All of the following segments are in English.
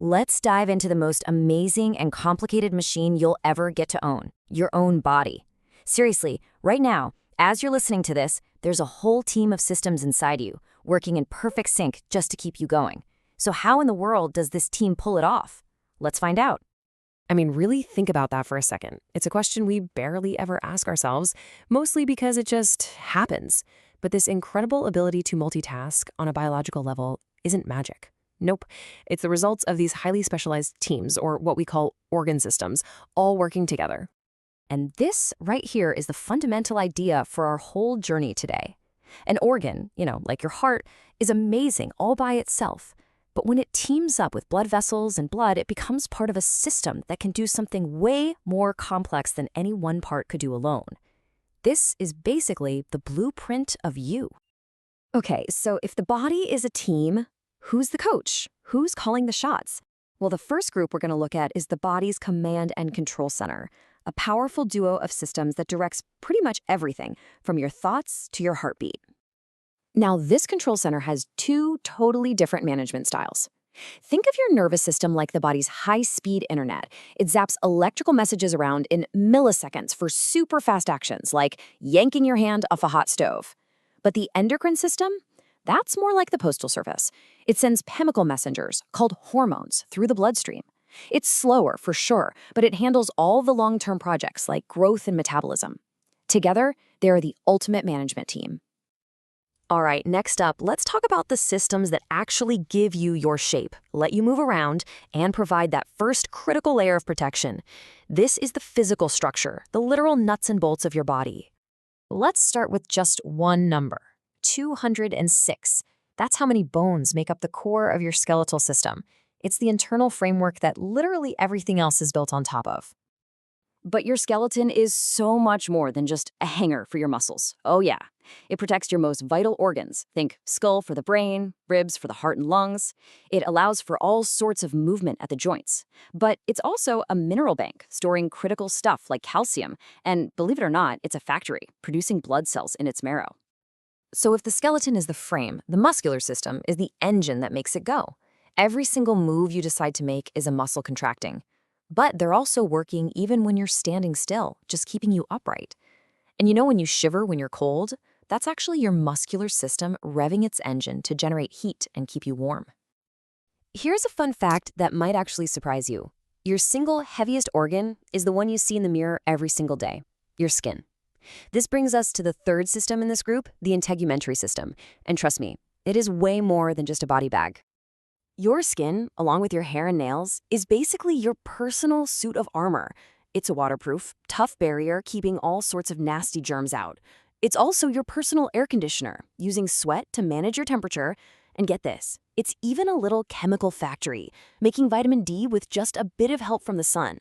Let's dive into the most amazing and complicated machine you'll ever get to own, your own body. Seriously, right now, as you're listening to this, there's a whole team of systems inside you, working in perfect sync just to keep you going. So how in the world does this team pull it off? Let's find out. I mean, really think about that for a second. It's a question we barely ever ask ourselves, mostly because it just happens. But this incredible ability to multitask on a biological level isn't magic. Nope. It's the results of these highly specialized teams, or what we call organ systems, all working together. And this right here is the fundamental idea for our whole journey today. An organ, like your heart, is amazing all by itself. But when it teams up with blood vessels and blood, it becomes part of a system that can do something way more complex than any one part could do alone. This is basically the blueprint of you. Okay, so if the body is a team, who's the coach? Who's calling the shots? Well, the first group we're going to look at is the body's command and control center, a powerful duo of systems that directs pretty much everything, from your thoughts to your heartbeat. Now, this control center has two totally different management styles. Think of your nervous system like the body's high-speed internet. It zaps electrical messages around in milliseconds for super fast actions, like yanking your hand off a hot stove. But the endocrine system? That's more like the postal service. It sends chemical messengers, called hormones, through the bloodstream. It's slower, for sure, but it handles all the long-term projects like growth and metabolism. Together, they're the ultimate management team. All right, next up, let's talk about the systems that actually give you your shape, let you move around, and provide that first critical layer of protection. This is the physical structure, the literal nuts and bolts of your body. Let's start with just one number, 206. That's how many bones make up the core of your skeletal system. It's the internal framework that literally everything else is built on top of. But your skeleton is so much more than just a hanger for your muscles. Oh yeah, it protects your most vital organs. Think skull for the brain, ribs for the heart and lungs. It allows for all sorts of movement at the joints. But it's also a mineral bank, storing critical stuff like calcium. And believe it or not, it's a factory, producing blood cells in its marrow. So if the skeleton is the frame, the muscular system is the engine that makes it go. Every single move you decide to make is a muscle contracting. But they're also working even when you're standing still, just keeping you upright. And when you shiver when you're cold, that's actually your muscular system revving its engine to generate heat and keep you warm. Here's a fun fact that might actually surprise you. Your single heaviest organ is the one you see in the mirror every single day, your skin. This brings us to the third system in this group, the integumentary system. And trust me, it is way more than just a body bag. Your skin, along with your hair and nails, is basically your personal suit of armor. It's a waterproof, tough barrier keeping all sorts of nasty germs out. It's also your personal air conditioner, using sweat to manage your temperature. And get this, it's even a little chemical factory, making vitamin D with just a bit of help from the sun.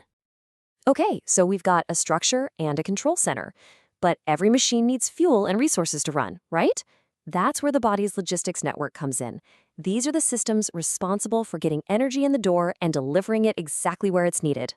Okay, so we've got a structure and a control center. But every machine needs fuel and resources to run, right? That's where the body's logistics network comes in. These are the systems responsible for getting energy in the door and delivering it exactly where it's needed.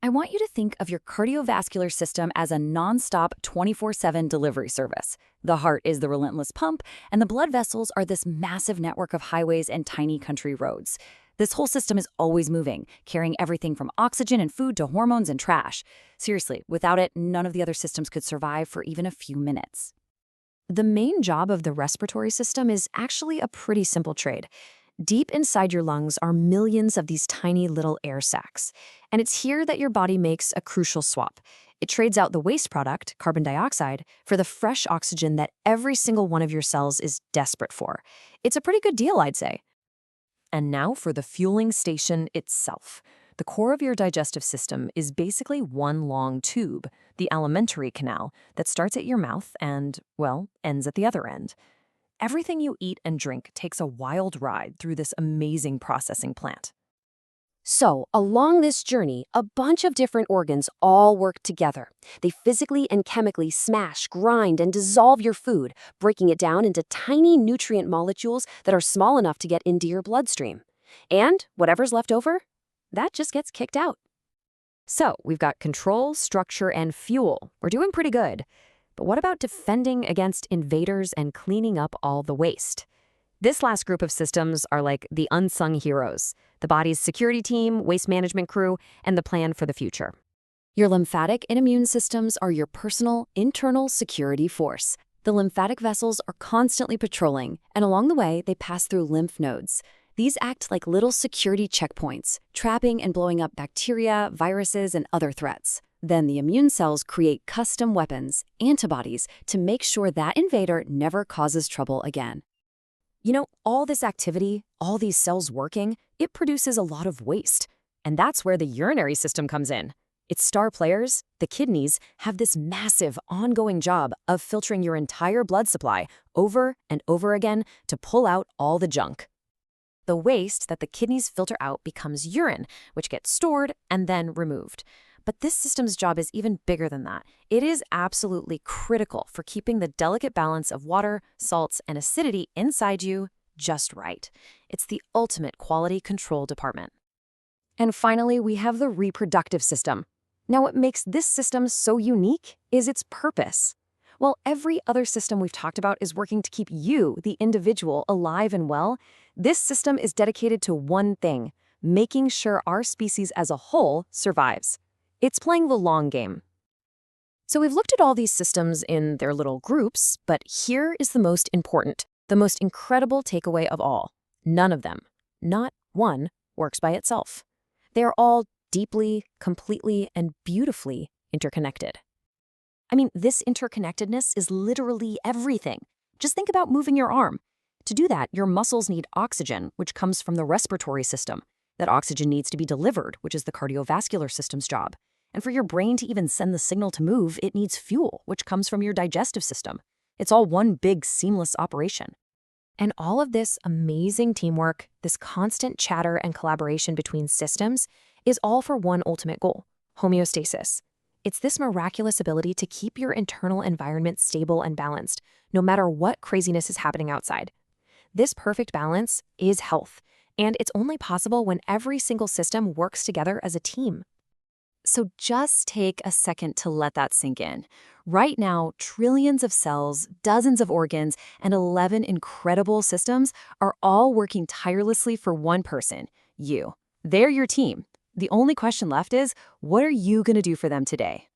I want you to think of your cardiovascular system as a non-stop 24/7 delivery service. The heart is the relentless pump, and the blood vessels are this massive network of highways and tiny country roads. This whole system is always moving, carrying everything from oxygen and food to hormones and trash. Seriously, without it, none of the other systems could survive for even a few minutes. The main job of the respiratory system is actually a pretty simple trade. Deep inside your lungs are millions of these tiny little air sacs. And it's here that your body makes a crucial swap. It trades out the waste product, carbon dioxide, for the fresh oxygen that every single one of your cells is desperate for. It's a pretty good deal, I'd say. And now for the fueling station itself. The core of your digestive system is basically one long tube, the alimentary canal, that starts at your mouth and, well, ends at the other end. Everything you eat and drink takes a wild ride through this amazing processing plant. So, along this journey, a bunch of different organs all work together. They physically and chemically smash, grind, and dissolve your food, breaking it down into tiny nutrient molecules that are small enough to get into your bloodstream. And whatever's left over, that just gets kicked out. So, we've got control, structure, and fuel. We're doing pretty good. But what about defending against invaders and cleaning up all the waste? This last group of systems are like the unsung heroes. the body's security team, waste management crew, and the plan for the future. Your lymphatic and immune systems are your personal, internal security force. The lymphatic vessels are constantly patrolling, and along the way, they pass through lymph nodes. These act like little security checkpoints, trapping and blowing up bacteria, viruses, and other threats. Then the immune cells create custom weapons, antibodies, to make sure that invader never causes trouble again. You know, all this activity, all these cells working, it produces a lot of waste. And that's where the urinary system comes in. Its star players, the kidneys, have this massive, ongoing job of filtering your entire blood supply over and over again to pull out all the junk. The waste that the kidneys filter out becomes urine, which gets stored and then removed. But this system's job is even bigger than that. It is absolutely critical for keeping the delicate balance of water, salts, and acidity inside you just right. It's the ultimate quality control department. And finally, we have the reproductive system. Now, what makes this system so unique is its purpose. While every other system we've talked about is working to keep you, the individual, alive and well, this system is dedicated to one thing: making sure our species as a whole survives. It's playing the long game. So we've looked at all these systems in their little groups, but here is the most important, the most incredible takeaway of all. None of them, not one, works by itself. They are all deeply, completely, and beautifully interconnected. I mean, this interconnectedness is literally everything. Just think about moving your arm. To do that, your muscles need oxygen, which comes from the respiratory system. That oxygen needs to be delivered, which is the cardiovascular system's job. And for your brain to even send the signal to move, it needs fuel, which comes from your digestive system. It's all one big, seamless operation. And all of this amazing teamwork, this constant chatter and collaboration between systems, is all for one ultimate goal: homeostasis. It's this miraculous ability to keep your internal environment stable and balanced, no matter what craziness is happening outside. This perfect balance is health, and it's only possible when every single system works together as a team. So just take a second to let that sink in. Right now, trillions of cells, dozens of organs, and 11 incredible systems are all working tirelessly for one person, you. They're your team. The only question left is, what are you going to do for them today?